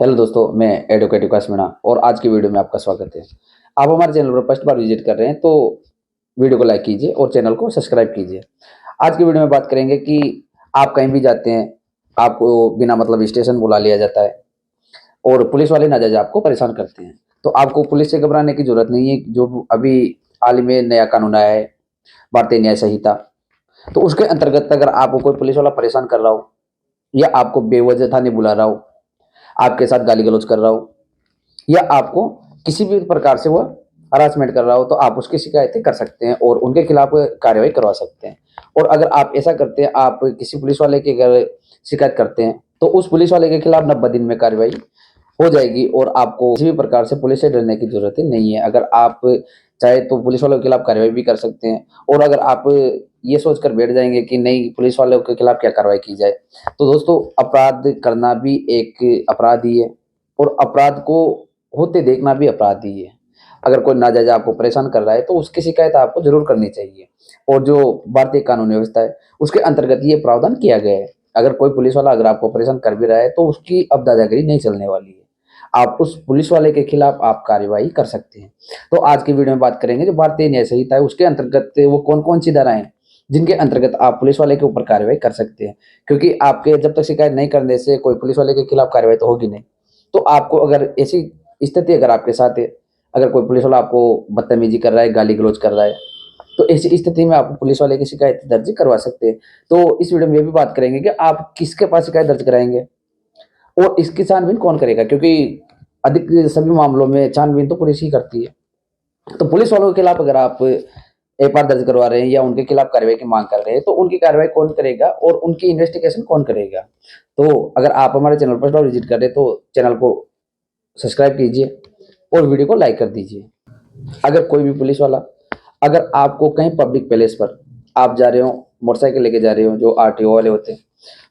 Hello दोस्तों, मैं advocate विकास मीणा और आज की वीडियो में आपका स्वागत है। आप हमारे चैनल पर फर्स्ट बार विजिट कर रहे हैं तो वीडियो को लाइक कीजिए और चैनल को सब्सक्राइब कीजिए। आज की वीडियो में बात करेंगे कि आप कहीं भी जाते हैं, आपको बिना मतलब स्टेशन बुला लिया जाता है और पुलिस वाले नाजायज़ आपको परेशान करते हैं। तो आपको पुलिस से घबराने की ज़रूरत नहीं है। जो अभी हाल ही में नया कानून आया है, भारतीय न्याय संहिता, तो उसके अंतर्गत अगर आपको कोई पुलिस वाला परेशान कर रहा हो या आपको बेवजह थाने बुला रहा हो, आपके साथ गाली-गलौज कर रहा हो या आपको किसी भी प्रकार से वह हरासमेंट कर रहा हो, तो आप उसकी शिकायतें कर सकते हैं और उनके खिलाफ कार्रवाई करवा सकते हैं। और अगर आप ऐसा करते हैं, आप किसी पुलिस वाले की अगर शिकायत करते हैं, तो उस पुलिस वाले के खिलाफ 90 दिन में कार्रवाई हो जाएगी और आपको किसी भी प्रकार से पुलिस से डरने की ज़रूरत नहीं है। अगर आप चाहे तो पुलिस वालों के खिलाफ कार्रवाई भी कर सकते हैं और अगर आप ये सोचकर बैठ जाएँगे कि नहीं, पुलिस वालों के खिलाफ क्या कार्रवाई की जाए, तो दोस्तों अपराध करना भी एक अपराध ही है और अपराध को होते देखना भी अपराध ही है। अगर कोई नाजायज़ आपको परेशान कर रहा है, तो उसकी शिकायत आपको ज़रूर करनी चाहिए और जो भारतीय कानून व्यवस्था है, उसके अंतर्गत ये प्रावधान किया गया है। अगर कोई पुलिस वाला अगर आपको परेशान कर भी रहा है, तो उसकी अब दादागिरी नहीं चलने वाली है। आप उस पुलिस वाले के खिलाफ आप कार्रवाई कर सकते हैं। तो आज की वीडियो में बात करेंगे जो भारतीय न्याय संहिता है, उसके अंतर्गत वो कौन-कौन सी धाराएँ हैं, जिनके अंतर्गत आप पुलिस वाले के ऊपर कार्रवाई कर सकते हैं। क्योंकि आपके जब तक शिकायत नहीं करने से कोई पुलिस वाले के खिलाफ कार्रवाई तो होगी नहीं। तो आपको अगर ऐसी स्थिति अगर आपके साथ है, अगर कोई पुलिस वाला आपको बदतमीज़ी कर रहा है, गाली-गलौज कर रहा है, तो ऐसी स्थिति में आप पुलिस वाले की शिकायत दर्ज करवा सकते हैं। तो इस वीडियो में ये भी बात करेंगे कि आप किसके पास शिकायत दर्ज कराएँगे और इसकी छानबीन कौन करेगा? क्योंकि अधिक सभी मामलों में छानबीन तो पुलिस ही करती है। तो पुलिस वालों के खिलाफ अगर आप एफआईआर दर्ज करवा रहे हैं या उनके खिलाफ कार्रवाई की माँग कर रहे हैं, तो उनकी कार्रवाई कौन करेगा और उनकी इन्वेस्टिगेशन कौन करेगा? तो अगर आप हमारे चैनल पर फर्स्ट बार विज़िट कर रहे हैं, तो चैनल को सब्सक्राइब कीजिए और वीडियो को लाइक कर दीजिए। अगर कोई भी पुलिस वाला अगर आपको कहीं पब्लिक प्लेस पर आप जा रहे हो, मोटरसाइकिल लेके जा रहे हो, जो आरटीओ वाले होते हैं,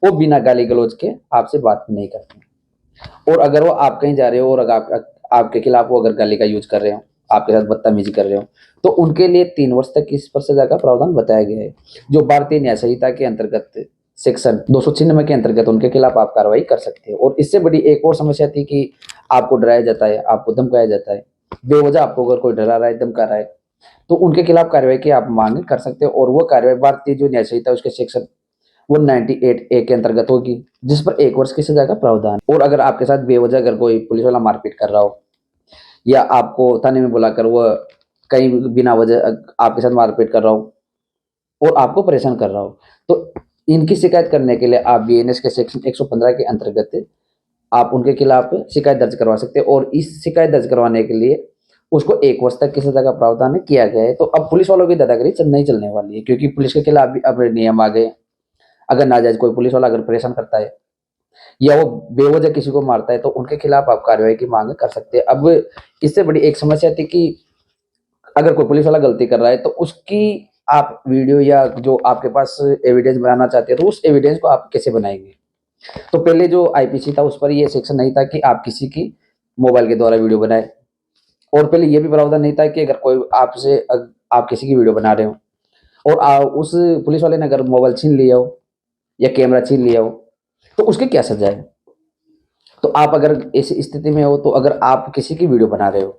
वो बिना गाली-गलौज के आपसे बात नहीं करते हैं। और अगर वो आप कहीं जा रहे हो और अगर आपके खिलाफ वो अगर गाली का यूज़ कर रहे हो, आपके साथ बदतमीज़ी कर रहे हो, तो उनके लिए 3 वर्ष तक इस पर सज़ा का प्रावधान बताया गया है, जो भारतीय न्याय संहिता के अंतर्गत सेक्शन 296 के अंतर्गत उनके खिलाफ आप कार्रवाई कर सकते हो। और इससे बड़ी एक और समस्या थी कि आपको डराया जाता है, आपको धमकाया जाता है। बेवजह आपको अगर कोई डरा रहा है, धमका रहा है, तो उनके खिलाफ कार्रवाई की आप मांग कर सकते हो और वो कार्रवाई भारतीय जो न्याय संहिता है उसके सेक्शन 198 ए के अंतर्गत होगी, जिस पर 1 वर्ष की सजा का प्रावधान। और अगर आपके साथ बेवजह अगर कोई पुलिस वाला मारपीट कर रहा हो या आपको थाने में बुलाकर वह कहीं बिना वजह आपके साथ मारपीट कर रहा हो और आपको परेशान कर रहा हो, तो इनकी शिकायत करने के लिए आप बीएनएस के सेक्शन 115 के अंतर्गत आप उनके खिलाफ शिकायत दर्ज करवा सकते हैं और इस शिकायत दर्ज करवाने के लिए उसको 1 वर्ष तक की सज़ा का प्रावधान किया गया है। तो अब पुलिस वालों की दादागिरी नहीं चलने वाली है, क्योंकि पुलिस के खिलाफ भी अब नियम आ गए। अगर नाजायज़ कोई पुलिस वाला अगर परेशान करता है या वो बेवजह किसी को मारता है, तो उनके खिलाफ आप कार्रवाई की माँग कर सकते हैं। अब इससे बड़ी एक समस्या थी कि अगर कोई पुलिस वाला गलती कर रहा है, तो उसकी आप वीडियो या जो आपके पास एविडेंस बनाना चाहते हैं, तो उस एविडेंस को आप कैसे बनाएँगे? तो पहले जो आईपीसी था, उस पर ये सेक्शन नहीं था कि आप किसी की मोबाइल के द्वारा वीडियो बनाएँ और पहले ये भी प्रावधान नहीं था कि अगर कोई आपसे आप किसी की वीडियो बना रहे हो और उस पुलिस वाले ने अगर मोबाइल छीन लिया हो या कैमरा छीन लिया हो, तो उसकी क्या सज़ा है? तो आप अगर ऐसी स्थिति में हो, तो अगर आप किसी की वीडियो बना रहे हो,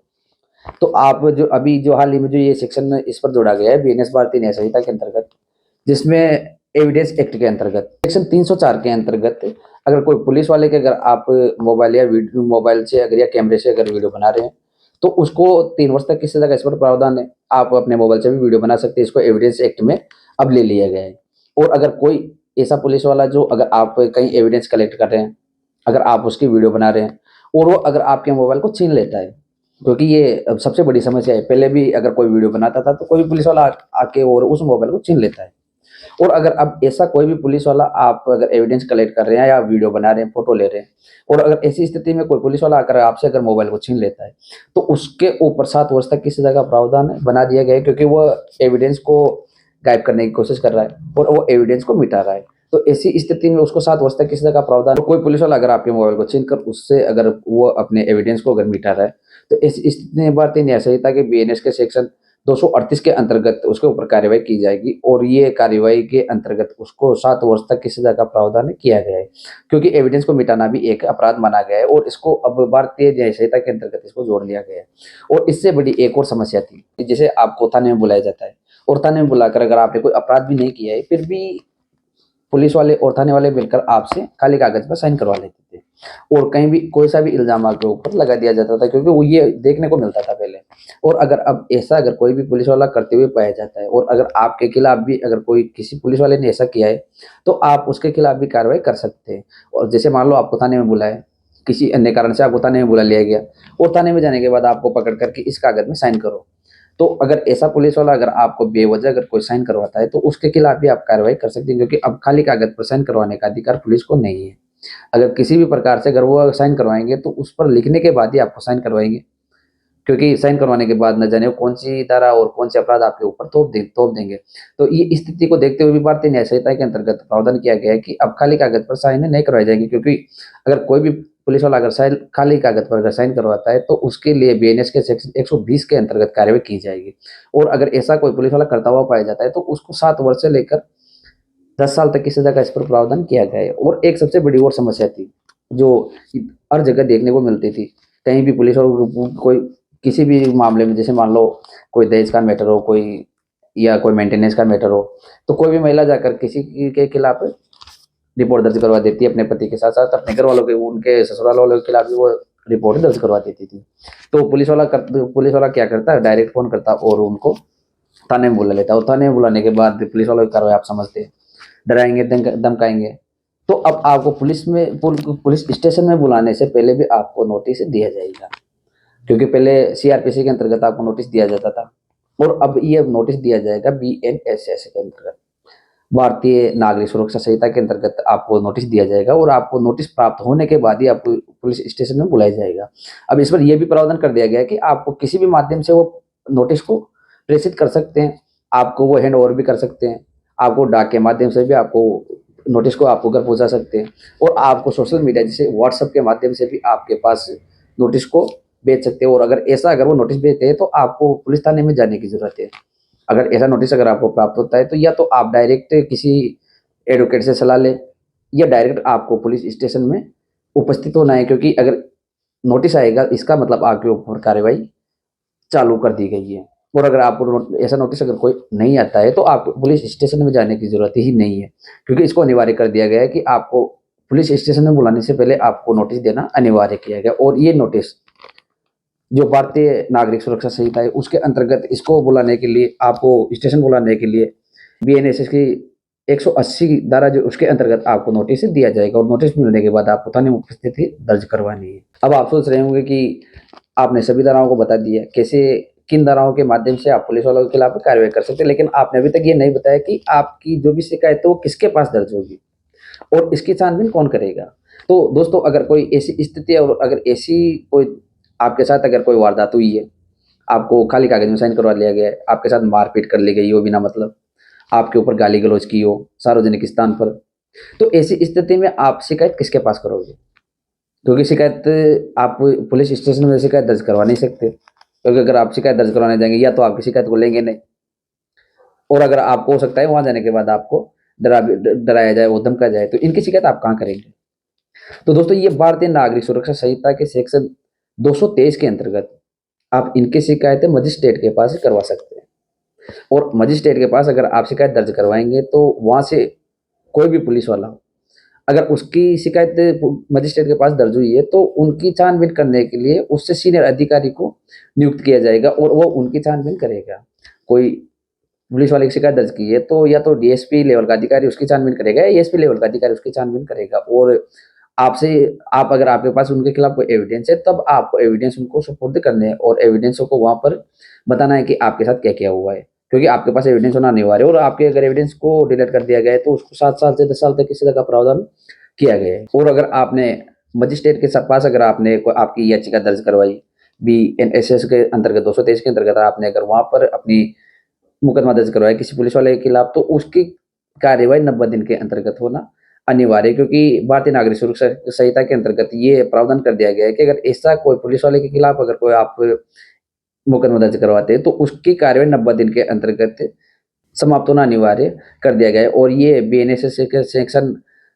तो आप जो अभी जो हाल ही में जो ये सेक्शन इस पर जोड़ा गया है बीएनएस भारतीय न्याय संहिता के अंतर्गत, जिसमें एविडेंस एक्ट के अंतर्गत सेक्शन 304 के अंतर्गत अगर कोई पुलिस वाले के अगर आप मोबाइल या मोबाइल से अगर या कैमरे से अगर वीडियो बना रहे हैं, तो उसको 3 वर्ष तक की सज़ा का इस पर प्रावधान है। आप अपने मोबाइल से भी वीडियो बना सकते हैं, इसको एविडेंस एक्ट में अब ले लिया गया है। और अगर कोई ऐसा पुलिस वाला जो अगर आप कहीं एविडेंस कलेक्ट कर रहे हैं, अगर आप उसकी वीडियो बना रहे हैं और वो अगर आपके मोबाइल को छीन लेता है, क्योंकि ये अब सबसे बड़ी समस्या है। पहले भी अगर कोई वीडियो बनाता था, तो कोई भी पुलिस वाला आके और उस मोबाइल को छीन लेता है। और अगर अब ऐसा कोई भी पुलिस वाला आप अगर एविडेंस कलेक्ट कर रहे हैं या वीडियो बना रहे हैं, फ़ोटो ले रहे हैं और अगर ऐसी स्थिति में कोई पुलिस वाला आकर आपसे अगर मोबाइल को छीन लेता है, तो उसके ऊपर 7 वर्ष तक की सज़ा का प्रावधान बना दिया गया है, क्योंकि वो एविडेंस को गायब करने की कोशिश कर रहा है और वो एविडेंस को मिटा रहा है। तो ऐसी स्थिति में उसको 7 वर्ष तक की सज़ा का प्रावधान। तो कोई पुलिस वाला अगर आपके मोबाइल को छीन कर उससे अगर वो अपने एविडेंस को अगर मिटा रहा है, तो इस स्थिति में भारतीय न्याय संहिता के बीएनएस के सेक्शन 238 के अंतर्गत उसके ऊपर कार्रवाई की जाएगी और ये कार्रवाई के अंतर्गत उसको 7 वर्ष तक की सजा का प्रावधान किया गया है, क्योंकि एविडेंस को मिटाना भी एक अपराध माना गया है और इसको अब भारतीय न्याय संहिता के अंतर्गत इसको जोड़ लिया गया है। और इससे बड़ी एक और समस्या थी, जैसे आपको थाने में बुलाया जाता है और थाने में बुलाकर अगर आपने कोई अपराध भी नहीं किया है, फिर भी पुलिस वाले और थाने वाले मिलकर आपसे काले कागज पर साइन करवा लेते थे और कहीं भी कोई सा भी इल्जाम आपके ऊपर लगा दिया जाता था, क्योंकि वो ये देखने को मिलता था पहले। और अगर अब ऐसा अगर कोई भी पुलिस वाला करते हुए पाया जाता है और अगर आपके खिलाफ भी अगर कोई किसी पुलिस वाले ने ऐसा किया है, तो आप उसके खिलाफ भी कार्रवाई कर सकते हैं। और जैसे मान लो आपको थाने में बुलाए, किसी अन्य कारण से आपको थाने में बुला लिया गया और थाने में जाने के बाद आपको पकड़ करके इस कागज में साइन करो, तो अगर ऐसा पुलिस वाला अगर आपको बेवजह अगर कोई साइन करवाता है, तो उसके खिलाफ भी आप कार्रवाई कर सकते हैं, क्योंकि अब खाली कागज पर साइन करवाने का अधिकार पुलिस को नहीं है। अगर किसी भी प्रकार से अगर वो साइन करवाएंगे, तो उस पर लिखने के बाद ही आपको साइन करवाएंगे, क्योंकि साइन करवाने के बाद न जाने वो कौन सी धारा और कौन से अपराध आपके ऊपर थोप देंगे। तो ये स्थिति को देखते हुए भी भारतीय न्याय संहिता के अंतर्गत प्रावधान किया गया है कि अब खाली कागज पर साइन नहीं करवाई जाएगी, क्योंकि अगर कोई भी पुलिस वाला अगर साइन खाली कागज पर अगर साइन करवाता है, तो उसके लिए बीएनएस के सेक्शन 120 के अंतर्गत कार्रवाई की जाएगी। और अगर ऐसा कोई पुलिस वाला करता हुआ पाया जाता है, तो उसको 7 वर्ष से लेकर 10 साल तक की सजा का इस पर प्रावधान किया गया है। और एक सबसे बड़ी और समस्या थी, जो हर जगह देखने को मिलती थी, कहीं भी पुलिस और कोई किसी भी मामले में, जैसे मान लो कोई दहेज का मैटर हो, कोई या कोई मेंटेनेंस का मैटर हो, तो कोई भी महिला जाकर किसी के खिलाफ रिपोर्ट दर्ज करवा देती है, अपने पति के साथ साथ अपने घर वालों के, उनके ससुराल वालों के खिलाफ भी वो रिपोर्ट दर्ज करवा देती थी। तो पुलिस वाला क्या करता है, डायरेक्ट फोन करता और उनको थाने में बुला लेता, और थाने में बुलाने के बाद पुलिस वालों की कार्रवाई आप समझते हैं, डराएंगे, धमकाएंगे। तो अब आपको पुलिस स्टेशन में बुलाने से पहले भी आपको नोटिस दिया जाएगा, क्योंकि पहले सीआरपीसी के अंतर्गत आपको नोटिस दिया जाता था, और अब ये नोटिस दिया जाएगा बीएनएसएस के अंतर्गत, भारतीय नागरिक सुरक्षा संहिता के अंतर्गत आपको नोटिस दिया जाएगा, और आपको नोटिस प्राप्त होने के बाद ही आपको पुलिस स्टेशन में बुलाया जाएगा। अब इस पर यह भी प्रावधान कर दिया गया है कि आपको किसी भी माध्यम से वो नोटिस को प्रेषित कर सकते हैं, आपको वो हैंड ओवर भी कर सकते हैं, आपको डाक के माध्यम से भी आपको नोटिस को आपको घर पहुंचा सकते हैं, और आपको सोशल मीडिया जैसे व्हाट्सएप के माध्यम से भी आपके पास नोटिस को भेज सकते हैं। और अगर वो नोटिस भेजते हैं, तो आपको पुलिस थाने में जाने की जरूरत है। अगर ऐसा नोटिस अगर आपको प्राप्त होता है, तो या तो आप डायरेक्ट किसी एडवोकेट से सलाह लें, या डायरेक्ट आपको पुलिस स्टेशन में उपस्थित होना है, क्योंकि अगर नोटिस आएगा, इसका मतलब आपके ऊपर कार्रवाई चालू कर दी गई है। और अगर आपको ऐसा नोटिस अगर कोई नहीं आता है, तो आपको पुलिस स्टेशन में जाने की जरूरत ही नहीं है, क्योंकि इसको अनिवार्य कर दिया गया है कि आपको पुलिस स्टेशन में बुलाने से पहले आपको नोटिस देना अनिवार्य किया गया। और ये नोटिस जो भारतीय नागरिक सुरक्षा संहिता है उसके अंतर्गत इसको बुलाने के लिए, आपको स्टेशन बुलाने के लिए बीएनएसएस की 180 धारा जो उसके अंतर्गत आपको नोटिस दिया जाएगा, और नोटिस मिलने के बाद आपको थाने में उपस्थिति दर्ज करवानी है। अब आप सोच रहे होंगे कि आपने सभी धाराओं को बता दिया, कैसे किन धाराओं के माध्यम से आप पुलिस वालों के खिलाफ कार्रवाई कर सकते हैं, लेकिन आपने अभी तक ये नहीं बताया कि आपकी जो भी शिकायत है वो किसके पास दर्ज होगी और इसकी छानबीन कौन करेगा। तो दोस्तों, अगर कोई ऐसी स्थिति और अगर ऐसी कोई आपके साथ अगर कोई वारदात हुई है, आपको खाली कागज में साइन करवा लिया गया है, आपके साथ मारपीट कर ली गई हो बिना मतलब, आपके ऊपर गाली गलौज की हो सार्वजनिक स्थान पर, तो ऐसी स्थिति में आप शिकायत किसके पास करोगे? क्योंकि शिकायत आप पुलिस स्टेशन में शिकायत दर्ज करवा नहीं सकते, क्योंकि अगर आप शिकायत दर्ज करवाने जाएंगे, या तो आपकी शिकायत को लेंगे नहीं, और अगर आपको हो सकता है वहां जाने के बाद आपको डराया जाए, वो धमकाया जाए, तो इनकी शिकायत आप कहाँ करेंगे? तो दोस्तों, ये भारतीय नागरिक सुरक्षा संहिता के सेक्शन 223 के अंतर्गत आप इनकी शिकायतें मजिस्ट्रेट के पास करवा सकते हैं। और मजिस्ट्रेट के पास अगर आप शिकायत दर्ज करवाएंगे, तो वहां से कोई भी पुलिस वाला हो, अगर उसकी शिकायत मजिस्ट्रेट के पास दर्ज हुई है, तो उनकी छानबीन करने के लिए उससे सीनियर अधिकारी को नियुक्त किया जाएगा और वो उनकी छानबीन करेगा। कोई पुलिस वाले की शिकायत दर्ज की है, तो या तो डीएसपी लेवल का अधिकारी उसकी छानबीन करेगा, या एसपी लेवल का अधिकारी उसकी छानबीन करेगा। और आपसे आप अगर आपके पास उनके खिलाफ कोई एविडेंस है, तब आपको एविडेंस उनको सुपुर्द करने हैं और एविडेंसों को वहां पर बताना है कि आपके साथ क्या क्या हुआ है, क्योंकि आपके पास एविडेंस होना अनिवार्य है। और आपके अगर एविडेंस को डिलीट कर दिया गया है, तो उसको 7 साल से 10 साल तक की सजा का प्रावधान किया गया है। और अगर आपने मजिस्ट्रेट के पास अगर आपने आपकी याचिका दर्ज करवाई बीएनएसएस के अंतर्गत 223 के अंतर्गत, आपने अगर वहां पर अपनी मुकदमा दर्ज करवाया किसी पुलिस वाले के खिलाफ, तो उसकी कार्यवाही 90 दिन के अंतर्गत होना अनिवार्य है, क्योंकि भारतीय नागरिक सुरक्षा संहिता के अंतर्गत ये प्रावधान कर दिया गया है कि अगर ऐसा कोई पुलिस वाले के खिलाफ अगर कोई आप मुकदमा दर्ज करवाते हैं तो उसकी कार्रवाई 90 दिन के अंतर्गत समाप्त होना अनिवार्य कर दिया गया है और ये बीएनएस के सेक्शन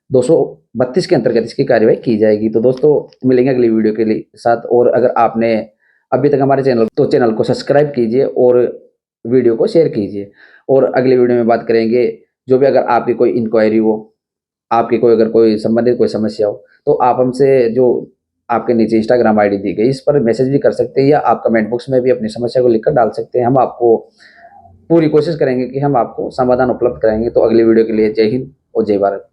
232 के अंतर्गत इसकी कार्रवाई की जाएगी। तो दोस्तों मिलेंगे अगली वीडियो के लिए साथ, और अगर आपने अभी तक हमारे चैनल को सब्सक्राइब कीजिए और वीडियो को शेयर कीजिए। और अगली वीडियो में बात करेंगे जो भी, अगर आपकी कोई इंक्वायरी हो, आपकी कोई अगर कोई संबंधित कोई समस्या हो, तो आप हमसे जो आपके नीचे इंस्टाग्राम आईडी दी गई इस पर मैसेज भी कर सकते हैं या आप कमेंट बॉक्स में भी अपनी समस्या को लिखकर डाल सकते हैं। हम आपको पूरी कोशिश करेंगे कि हम आपको समाधान उपलब्ध कराएंगे। तो अगली वीडियो के लिए जय हिंद और जय भारत।